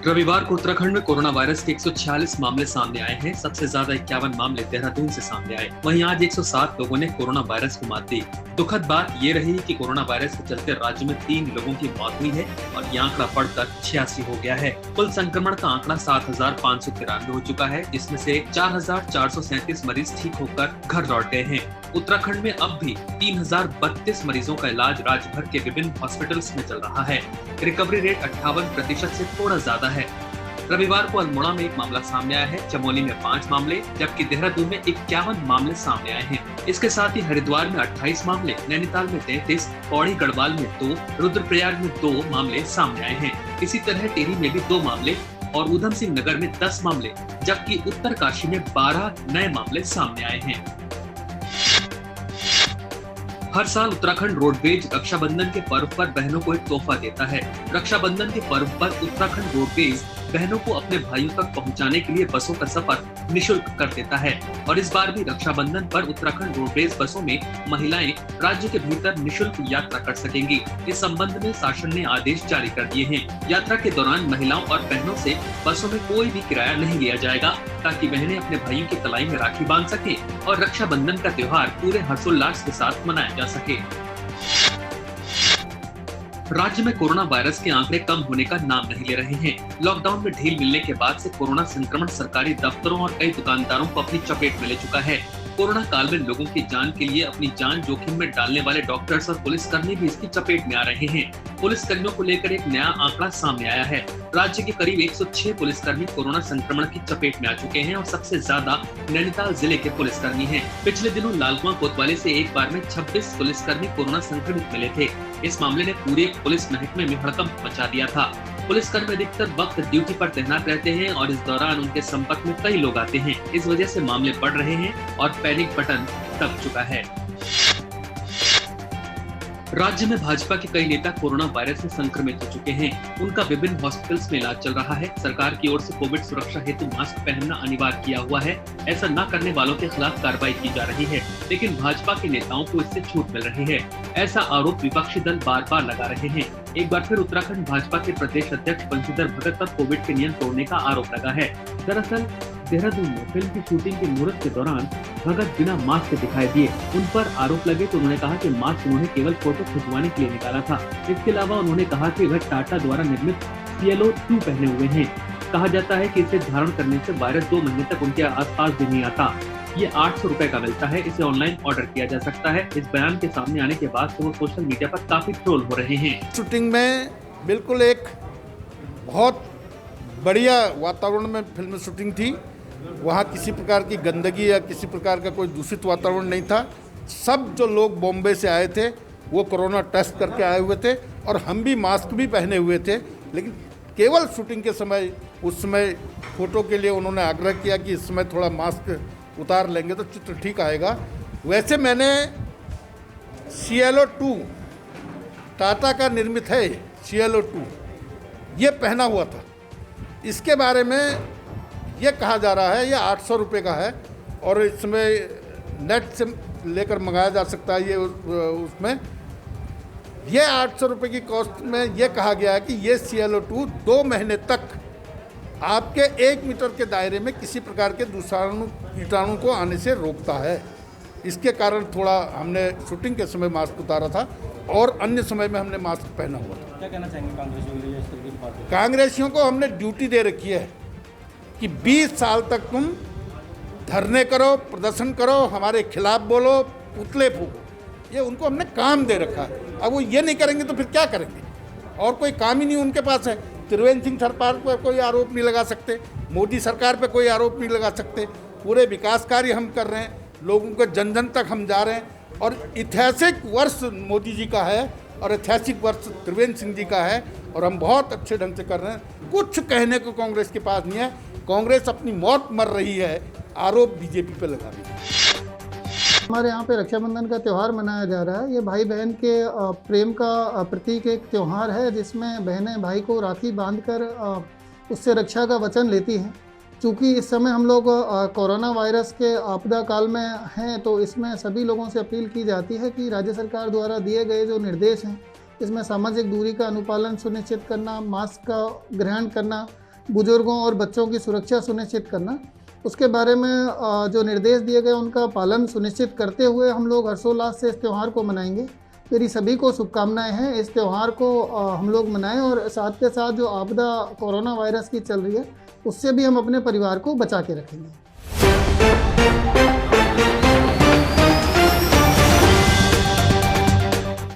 रविवार को उत्तराखंड में कोरोना वायरस के 146 मामले सामने आए हैं। सबसे ज्यादा 51 मामले देहरादून से सामने आए। वहीं आज 107 लोगों ने कोरोना वायरस को मात दी। दुखद बात ये रही कि कोरोना वायरस के चलते राज्य में 3 लोगों की मौत हुई है और ये आंकड़ा बढ़कर 86 हो गया है। कुल संक्रमण का आंकड़ा 7,593 हो चुका है, जिसमें से 4,437 मरीज ठीक होकर घर लौट गए हैं। उत्तराखंड में अब भी 3,032 मरीजों का इलाज राज्य भर के विभिन्न हॉस्पिटल्स में चल रहा है। रिकवरी रेट 58% से थोड़ा ज्यादा है। रविवार को अल्मोड़ा में एक मामला सामने आया है, चमोली में 5 मामले, जबकि देहरादून में 51 मामले सामने आए हैं। इसके साथ ही हरिद्वार में 28 मामले, नैनीताल में 33, पौड़ी गढ़वाल में 2, रुद्रप्रयाग में 2 मामले सामने आए हैं। इसी तरह टिहरी में भी 2 मामले और ऊधम सिंह नगर में 10 मामले, जबकि उत्तरकाशी में 12 नए मामले सामने आए हैं। हर साल उत्तराखंड रोडवेज रक्षाबंधन के पर्व पर बहनों को एक तोहफा देता है। रक्षाबंधन के पर्व पर उत्तराखंड रोडवेज बहनों को अपने भाइयों तक पहुंचाने के लिए बसों का सफर निःशुल्क कर देता है और इस बार भी रक्षाबंधन पर उत्तराखंड रोडवेज बसों में महिलाएं राज्य के भीतर निःशुल्क यात्रा कर सकेंगी। इस संबंध में शासन ने आदेश जारी कर दिए हैं। यात्रा के दौरान महिलाओं और बहनों से बसों में कोई भी किराया नहीं लिया जाएगा, ताकि बहनें अपने भाइयों की कलाई में राखी बांध सकें और रक्षाबंधन का त्योहार पूरे हर्षोल्लास के साथ मनाया जा सके। राज्य में कोरोना वायरस के आंकड़े कम होने का नाम नहीं ले रहे हैं। लॉकडाउन में ढील मिलने के बाद से कोरोना संक्रमण सरकारी दफ्तरों और कई दुकानदारों को अपनी चपेट में ले चुका है। कोरोना काल में लोगों की जान के लिए अपनी जान जोखिम में डालने वाले डॉक्टर्स और पुलिसकर्मी भी इसकी चपेट में आ रहे हैं। पुलिसकर्मियों को लेकर एक नया आंकड़ा सामने आया है। राज्य के करीब 106 पुलिसकर्मी कोरोना संक्रमण की चपेट में आ चुके हैं और सबसे ज्यादा नैनीताल जिले के पुलिसकर्मी हैं। पिछले दिनों लालकुआं कोतवाली से एक बार में 26 पुलिसकर्मी कोरोना संक्रमित मिले थे। इस मामले ने पूरे पुलिस महकमे में हड़कंप मचा दिया था। पुलिसकर्मी अधिकतर वक्त ड्यूटी पर तैनात रहते हैं और इस दौरान उनके संपर्क में कई लोग आते हैं। इस वजह से मामले बढ़ रहे हैं और पैनिक बटन दब चुका है। राज्य में भाजपा के कई नेता कोरोना वायरस से संक्रमित हो चुके हैं। उनका विभिन्न हॉस्पिटल्स में इलाज चल रहा है। सरकार की ओर से कोविड सुरक्षा हेतु मास्क पहनना अनिवार्य किया हुआ है। ऐसा न करने वालों के खिलाफ कार्रवाई की जा रही है, लेकिन भाजपा के नेताओं को इससे छूट मिल रही है। ऐसा आरोप विपक्षी दल बार बार लगा रहे हैं। एक बार फिर उत्तराखंड भाजपा के प्रदेश अध्यक्ष बंशीधर भगत पर कोविड के नियम तोड़ने का आरोप लगा है। दरअसल देहरादून में फिल्म की शूटिंग के मुहूर्त के दौरान भगत बिना मास्क के दिखाई दिए। उन पर आरोप लगे तो उन्होंने कहा कि मास्क उन्होंने केवल फोटो खिंचवाने के लिए निकाला था। इसके अलावा उन्होंने कहा कि वह टाटा द्वारा निर्मित CLO2 पहने हुए हैं। कहा जाता है कि इसे धारण करने से वायरस 2 महीने तक उनके आसपास भी नहीं आता। ये 800 रुपए का मिलता है। इसे ऑनलाइन ऑर्डर किया जा सकता है। इस बयान के सामने आने के बाद वो सोशल मीडिया पर काफी ट्रोल हो रहे हैं। शूटिंग में बिल्कुल एक बहुत बढ़िया वातावरण में फिल्म शूटिंग थी। वहाँ किसी प्रकार की गंदगी या किसी प्रकार का कोई दूषित वातावरण नहीं था। सब जो लोग बॉम्बे से आए थे वो कोरोना टेस्ट करके आए हुए थे और हम भी मास्क भी पहने हुए थे, लेकिन केवल शूटिंग के समय उस समय फोटो के लिए उन्होंने आग्रह किया कि इस समय थोड़ा मास्क उतार लेंगे तो चित्र ठीक आएगा। वैसे मैंने CLO2 टाटा का निर्मित है CLO2 ये पहना हुआ था। इसके बारे में ये कहा जा रहा है ये 800 रुपये का है और इसमें नेट से लेकर मंगाया जा सकता है। ये उसमें ये 800 रुपये की कॉस्ट में ये कहा गया है कि ये CLO2 2 महीने तक आपके 1 मीटर के दायरे में किसी प्रकार के कीटाणु को आने से रोकता है। इसके कारण थोड़ा हमने शूटिंग के समय मास्क उतारा था और अन्य समय में हमने मास्क पहना हुआ था। क्या कहना चाहेंगे कांग्रेसियों? कांग्रेसियों को हमने ड्यूटी दे रखी है कि 20 साल तक तुम धरने करो, प्रदर्शन करो, हमारे खिलाफ बोलो, पुतले फूको। ये उनको हमने काम दे रखा है। अब वो ये नहीं करेंगे तो फिर क्या करेंगे? और कोई काम ही नहीं उनके पास है। त्रिवेंद्र सिंह सरकार पर कोई आरोप नहीं लगा सकते, मोदी सरकार पर कोई आरोप नहीं लगा सकते। पूरे विकास कार्य हम कर रहे हैं, लोगों के जन जन तक हम जा रहे हैं और ऐतिहासिक वर्ष मोदी जी का है और ऐतिहासिक वर्ष त्रिवेंद्र सिंह जी का है और हम बहुत अच्छे ढंग से कर रहे हैं। कुछ कहने को कांग्रेस के पास नहीं है। कांग्रेस अपनी मौत मर रही है, आरोप बीजेपी पे लगा रही है। हमारे यहाँ पे रक्षाबंधन का त्यौहार मनाया जा रहा है। ये भाई बहन के प्रेम का प्रतीक एक त्यौहार है, जिसमें बहनें भाई को राखी बांधकर उससे रक्षा का वचन लेती हैं। चूँकि इस समय हम लोग कोरोना वायरस के आपदा काल में हैं, तो इसमें सभी लोगों से अपील की जाती है कि राज्य सरकार द्वारा दिए गए जो निर्देश हैं, इसमें सामाजिक दूरी का अनुपालन सुनिश्चित करना, मास्क का ग्रहण करना, बुजुर्गों और बच्चों की सुरक्षा सुनिश्चित करना, उसके बारे में जो निर्देश दिए गए उनका पालन सुनिश्चित करते हुए हम लोग हर्षोल्लास से इस त्यौहार को मनाएंगे। मेरी सभी को शुभकामनाएं हैं, इस त्यौहार को हम लोग मनाएं और साथ के साथ जो आपदा कोरोना वायरस की चल रही है उससे भी हम अपने परिवार को बचा के रखेंगे।